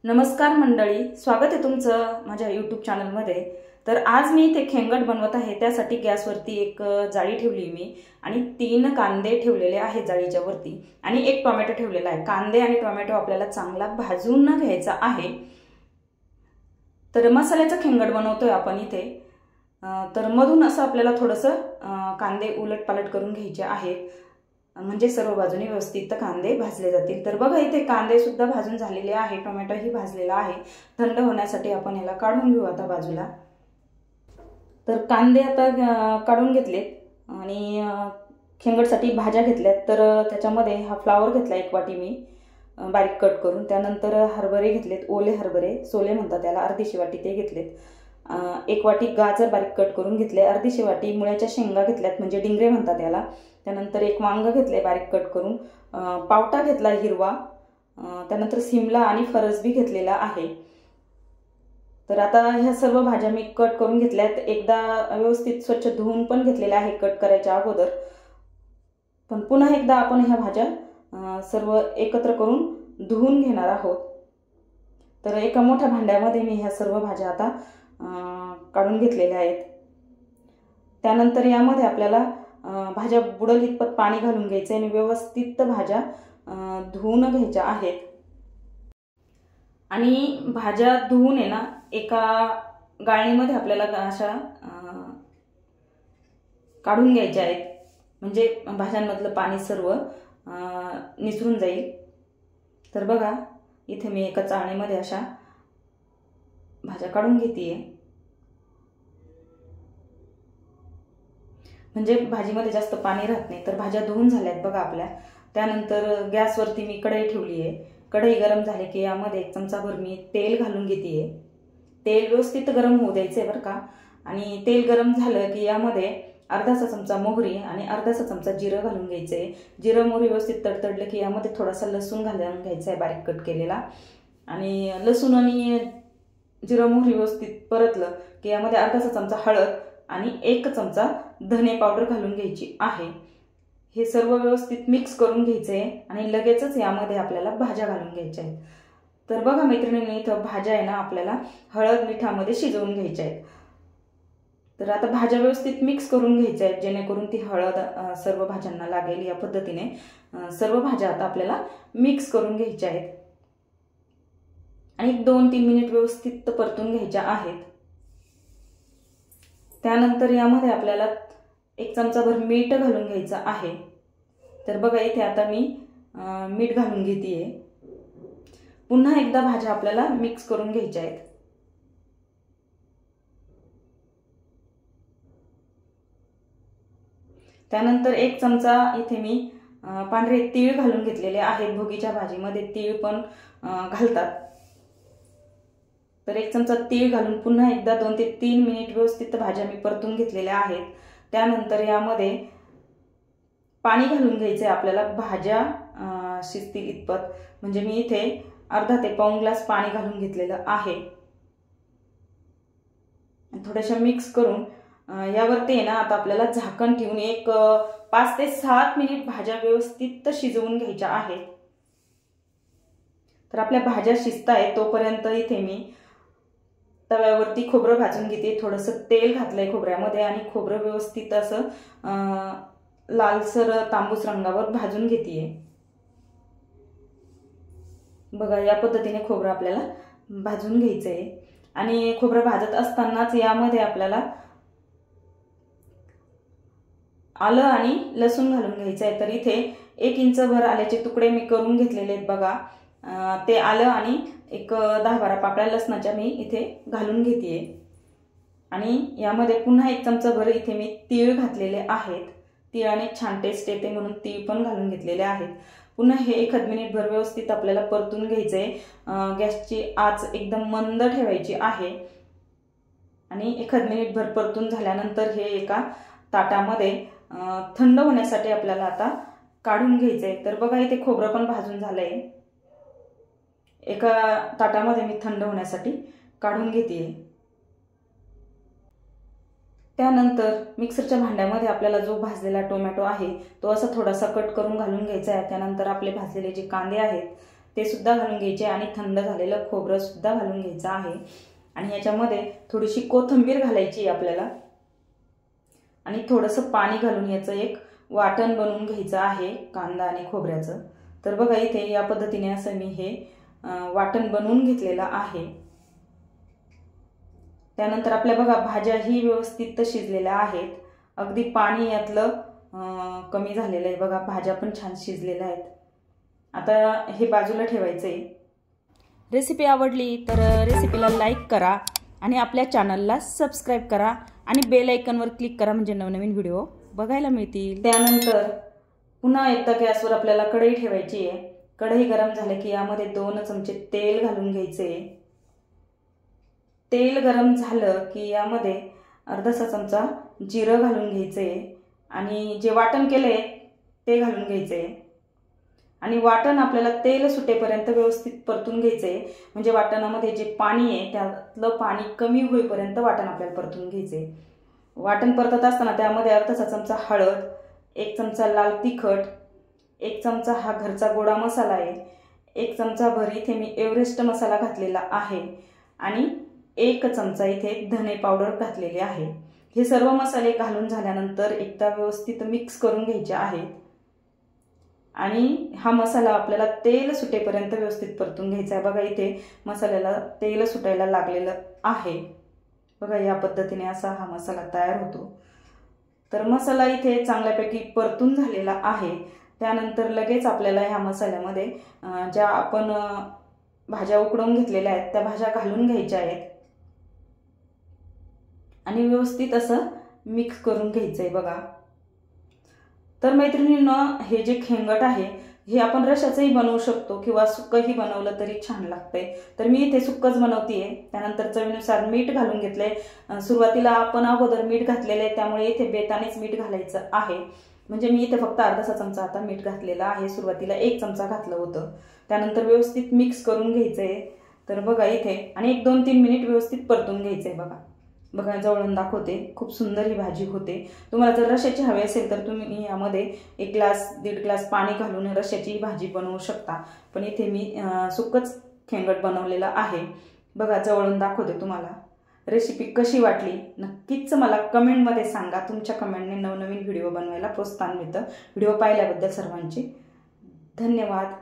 नमस्कार मंडळी, स्वागत आहे तुमचं माझ्या यूट्यूब चॅनलमध्ये। तर आज मी इथे खेंगट बनवत आहे। त्यासाठी गॅसवरती एक जाळी ठेवली मी आणि 3 कांदे ठेवलेले आहेत जाळीच्या वरती आणि एक टोमॅटो ठेवलेला आहे। कांदे आणि टोमॅटो आपल्याला चांगला भाजून घ्यायचा आहे। तर मसाल्याचा खेंगट बनवतोय आपण इथे। तर मधून असं आपल्याला थोडंसं कांदे उलटपालट करून घ्यायचे आहेत, म्हणजे सर्व बाजूने व्यवस्थित कांदे भाजले जातील। तर बघा इथे कांदे सुद्धा भाजून झालेले आहे, टोमॅटोही भाजलेला आहे। थंड होण्यासाठी आपण याला काढून घेऊ आता बाजूला। तर कांदे आता काढून घेतलेत आणि खेंगटसाठी भाज्या घेतल्यात। तर त्याच्यामध्ये हा फ्लावर घेतला 1 वाटी मी बारीक कट करून। त्यानंतर हरभरे घेतलेत, ओले हरभरे, सोले म्हणतात त्याला, अर्धीशी वाटी ते घेतलेत। 1 वाटी गाजर बारीक कट करून घेतले, अर्धीशी वाटी मुळ्याच्या शेंगा घेतल्यात, म्हणजे डिंगरे म्हणतात याला। त्यानंतर 1 वांग घेतले बारीक कट करून, पावटा घेतला हिरवा, त्यानंतर सिमला आणि फरसबी घेतलेला आहे। तर आता ह्या सर्व भाज्या मी कट करून घेतल्यात। एकदा व्यवस्थित स्वच्छ धुवून पण घेतलेल्या आहे कट करायच्या अगोदर। पण पुन्हा एकदा आपण ह्या भाज्या सर्व एकत्र करून धुवून घेणार आहोत। तर एका मोठ्या भांड्यामध्ये मी ह्या सर्व भाज्या आता काढून घेतलेल्या आहेत। त्यानंतर यामध्ये आपल्याला भाज्या बुडेल इतपत पाणी घालून घ्यायचे आणि व्यवस्थित भाज्या धुवून घ्यायच्या आहेत। आणि भाज्या धुवून आहे ना एका गाळणीमध्ये आपल्याला अशा काढून घ्यायच्या आहेत, म्हणजे भाज्यांमधलं पाणी सर्व निसरून जाईल। तर बघा इथे मी एका चाळणीमध्ये अशा भाज्या काढून घेतेय, म्हणजे भाजीमध्ये जास्त पाणी राहत नाही। तर भाज्या धुवून झाल्यात बघा आपल्या। त्यानंतर गॅसवरती मी कढई ठेवली आहे। कढई गरम झाली की यामध्ये 1 चमचाभर मी तेल घालून घेतेय। तेल व्यवस्थित गरम होऊ द्यायचे बरं का। आणि तेल गरम झालं की यामध्ये अर्धासा चमचा मोहरी आणि अर्धासा चमचा जिरं घालून घ्यायचे। जिरं मोहरी व्यवस्थित तडतडलं की यामध्ये थोडासा लसूण घालून घ्यायचा आहे बारीक कट केलेला। आणि लसूण आणि जिरं मोहरी व्यवस्थित परतलं की यामध्ये अर्धासा चमचा हळद आणि 1 चमचा धने पावडर घालून घ्यायची आहे। हे सर्व व्यवस्थित मिक्स करून घ्यायचे आणि लगेचच यामध्ये आपल्याला भाज्या घालून घ्यायच्या आहेत। तर बघा मैत्रिणींनी, इथं भाज्या आहे ना आपल्याला हळद मिठामध्ये शिजवून घ्यायच्या आहेत। तर आता भाज्या व्यवस्थित मिक्स करून घ्यायच्या आहेत, जेणेकरून ती हळद सर्व भाज्यांना लागेल। या पद्धतीने सर्व भाज्या आता आपल्याला मिक्स करून घ्यायच्या आहेत आणि 2-3 मिनिट व्यवस्थित परतून घ्यायच्या आहेत। त्यानंतर यामध्ये आपल्याला 1 चमचाभर मीठ घालून घ्यायचं आहे। तर बघा इथे आता मी मीठ घालून घेतेय। पुन्हा एकदा भाज्या आपल्याला मिक्स करून घ्यायच्या आहेत। त्यानंतर 1 चमचा इथे मी पांढरे तीळ घालून घेतलेले आहेत। भोगीच्या भाजीमध्ये तीळ पण घालतात। तर 1 चमचा तीळ घालून पुन्हा एकदा 2 ते 3 मिनिट व्यवस्थित भाज्या मी परतून घेतलेल्या आहेत। त्यानंतर यामध्ये पाणी घालून घ्यायचे आपल्याला भाज्या शिजतील इतपत, म्हणजे मी इथे अर्धा ते पाऊण ग्लास पाणी घालून घेतलेलं आहे। थोड्याशा मिक्स करून यावरती आहे ना आता आपल्याला झाकण ठेवून एक 5 ते 7 मिनिट भाज्या व्यवस्थित शिजवून घ्यायच्या आहेत। तर आपल्या भाज्या शिजतायत तोपर्यंत इथे मी तव्यावरती खोबरं भाजून घेते। थोडंसं तेल घातलंय खोबऱ्यामध्ये आणि खोबरं व्यवस्थित असं लालसर तांबूस रंगावर भाजून घेतेय। बघा या पद्धतीने खोबरं आपल्याला भाजून घ्यायचंय। आणि खोबरं भाजत असतानाच यामध्ये आपल्याला आलं आणि लसूण घालून घ्यायचं आहे। तर इथे 1 इंचभर आल्याचे तुकडे मी करून घेतलेले आहेत बघा। ते आलं आणि एक 10-12 पाकळ्या लसणाच्या मी इथे घालून घेतेय। आणि यामध्ये पुन्हा 1 चमचाभर इथे मी तीळ घातलेले आहेत। तिळाने छान टेस्ट येते म्हणून तीळ पण घालून घेतलेले आहेत। पुन्हा हे 1 मिनिटभर व्यवस्थित आपल्याला परतून घ्यायचंय। गॅसची आच एकदम मंद ठेवायची आहे। आणि 1 मिनिटभर परतून झाल्यानंतर हे एका ताटामध्ये थंड होण्यासाठी आपल्याला आता काढून घ्यायचंय। तर बघा इथे खोबरं पण भाजून झालंय। एका ताटामध्ये मी थंड होण्यासाठी काढून घेतेय। त्यानंतर मिक्सरच्या भांड्यामध्ये आपल्याला जो भाजलेला टोमॅटो आहे तो असा थोडासा कट करून घालून घ्यायचा आहे। त्यानंतर आपले भाजलेले जे कांदे आहेत ते सुद्धा घालून घ्यायचे आणि थंड झालेलं खोबरं सुद्धा घालून घ्यायचं आहे। आणि याच्यामध्ये थोडीशी कोथिंबीर घालायची आपल्याला आणि थोडंसं पाणी घालून याचं एक वाटण बनवून घ्यायचं आहे कांदा आणि खोबऱ्याचं। तर बघा इथे या पद्धतीने असं मी हे वाटण बनवून घेतलेलं आहे। त्यानंतर आपल्या बघा भाज्याही व्यवस्थित शिजलेल्या आहेत, अगदी पाणी यातलं कमी झालेलं आहे बघा, भाज्या पण छान शिजलेल्या आहेत। आता हे बाजूला ठेवायचंय। रेसिपी आवडली तर रेसिपीला लाईक करा आणि आपल्या चॅनलला सबस्क्राईब करा आणि बेल आयकॉनवर क्लिक करा म्हणजे नवनवीन व्हिडिओ बघायला मिळतील। त्यानंतर पुन्हा एकदा गॅसवर आपल्याला कढई ठेवायची आहे। कढई गरम झाली की यामध्ये 2 चमचे तेल घालून घ्यायचे। तेल गरम झालं की यामध्ये अर्धासा चमचा जिरं घालून घ्यायचे आणि जे वाटण केले ते घालून घ्यायचे आणि वाटण आपल्याला तेल सुटेपर्यंत व्यवस्थित परतून घ्यायचे। म्हणजे वाटणामध्ये जे पाणी आहे त्यातलं पाणी कमी होईपर्यंत वाटण आपल्याला परतून घ्यायचे। वाटण परतत असताना त्यामध्ये अर्धासा चमचा हळद, 1 चमचा लाल तिखट, 1 चमचा हा घरचा गोडा मसाला आहे, 1 चमचा भर इथे मी एव्हरेस्ट मसाला घातलेला आहे आणि 1 चमचा इथे धने पावडर घातलेली आहे। हे सर्व मसाले घालून झाल्यानंतर एकदा व्यवस्थित मिक्स करून घ्यायचे आहेत आणि हा मसाला आपल्याला तेल सुटेपर्यंत व्यवस्थित परतून घ्यायचा आहे। बघा इथे मसाल्याला तेल सुटायला लागलेलं आहे। बघा या पद्धतीने असा हा मसाला तयार होतो। तर मसाला इथे चांगल्यापैकी परतून झालेला आहे। त्यानंतर लगेच आपल्याला ह्या मसाल्यामध्ये ज्या आपण भाज्या उकडवून घेतलेल्या आहेत त्या भाज्या घालून घ्यायच्या आहेत आणि व्यवस्थित असं मिक्स करून घ्यायचंय बघा। तर मैत्रिणींनो, हे जे खेंगट आहे हे आपण रशाचंही बनवू शकतो किंवा सुक्कंही बनवलं तरी छान लागतंय। तर मी इथे सुक्कंच बनवतेय। त्यानंतर चवीनुसार मीठ घालून घेतलंय। सुरुवातीला आपण अगोदर मीठ घातलेलं आहे त्यामुळे इथे बेतानेच मीठ घालायचं आहे। म्हणजे मी इथे फक्त अर्धासा चमचा आता मीठ घातलेला आहे, सुरुवातीला 1 चमचा घातलं होतं। त्यानंतर व्यवस्थित मिक्स करून घ्यायचंय। तर बघा इथे आणि 1-2-3 मिनिट व्यवस्थित परतून घ्यायचंय बघा। बघा जवळून दाखवते, खूप सुंदर ही भाजी होते। तुम्हाला जर रश्याची हवी असेल तर तुम्ही यामध्ये 1 ग्लास 1.5 ग्लास पाणी घालून रश्याची भाजी बनवू शकता, पण इथे मी सुक्कंच खेंगट बनवलेलं आहे। बघा जवळून दाखवते तुम्हाला। रेसिपी कशी वाटली नक्कीच मला कमेंटमध्ये सांगा। तुमच्या कमेंटने नवनवीन व्हिडिओ बनवायला प्रोत्साहन मिळतं। व्हिडिओ पाहिल्याबद्दल सर्वांचे धन्यवाद।